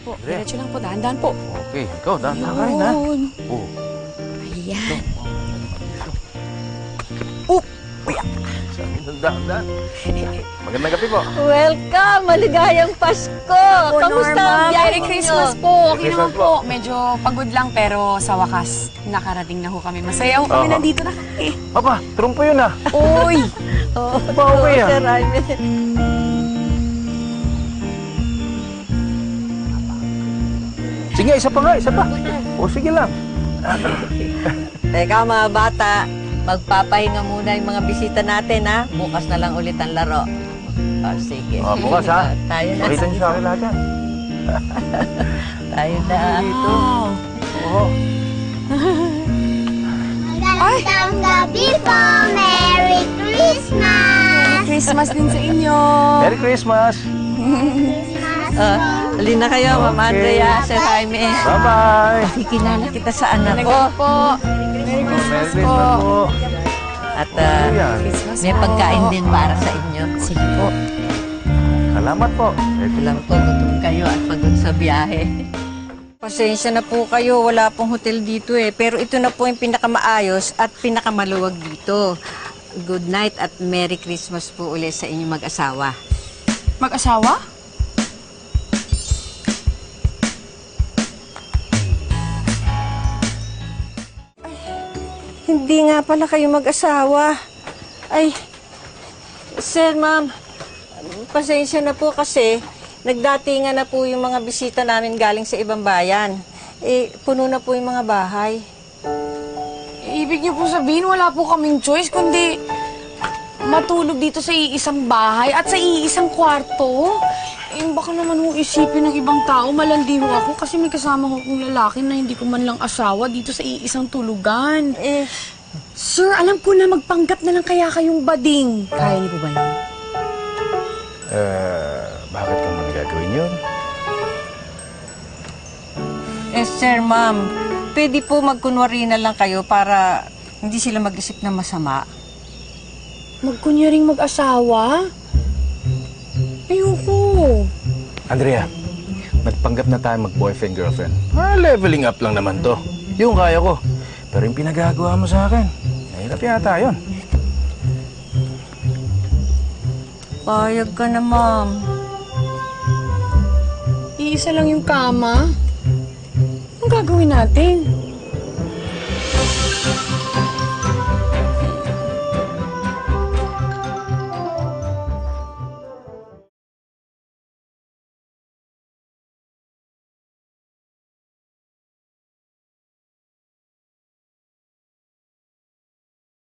po. Diretso lang po, dahan-dahan po. Okay, ikaw, dahan-dahan ka rin, ha? Oo. Ayan. Dahan-dahan. Magandang gabi po. Welcome! Maligayang Pasko! Kamusta ang biyahe Merry Christmas po. Okay Christmas naman po. Medyo pagod lang pero sa wakas, nakarating na ho kami. Masaya ho kami, nandito na kami. Papa, trumpo yun, ha? Uy! Oo, Ba, okay, ah? Sir Jaime. Sige, isa pa nga, isa pa. O, sige lang. Teka mga bata, magpapahinga muna yung mga bisita natin ha. Bukas na lang ulit ang laro. O, sige. Bukas, ha? Tayo na. Pakita niyo sa akin lahat yan. Tayo na. Wow! Oo. Magandang gabi po! Merry Christmas! Christmas din sa inyo. Merry Christmas. Halina kayo, Mama Okay. Andrea, Sir Jaime. Bye-bye. Kikilala kita sa anak ko. Nagano po. Merry Merry Christmas Christmas po. po. At Ayan. Christmas may po. pagkain din para sa inyo. Sige po. Salamat po. Alam ko, gutom kayo at pagod sa biyahe. Pasensya na po kayo, wala pong hotel dito eh. Pero ito na po yung pinakamaayos at pinakamaluwag dito. Good night at Merry Christmas po ulit sa inyong mag-asawa. Mag-asawa? Hindi nga pala kayo mag-asawa. Ay, sir, ma'am, pasensya na po kasi nagdatingan na po yung mga bisita namin galing sa ibang bayan. Eh, puno na po yung mga bahay. Ibig niyo po sabihin, wala po kaming choice, kundi matulog dito sa iisang bahay at sa iisang kwarto. Eh, baka naman ho isipin ng ibang tao, malandi ho ako kasi may kasama ho akong lalaki na hindi ko man lang asawa dito sa iisang tulugan. Eh, Sir, alam ko na magpanggap na lang kaya kayong bading. Kaya niyo po ba yun? Bakit ka man gagawin yun? sir, ma'am, pwede po magkunwari na lang kayo para hindi sila mag-isip na masama. Magkunyaring mag-asawa? Ayoko. Andrea, nagpanggap na tayo mag-boyfriend-girlfriend. Leveling up lang naman to. Yung kaya ko. Pero yung pinagagawa mo sa akin, mahirap yata yun. Payag ka na, ma'am. Iisa lang yung kama. Anong gagawin natin?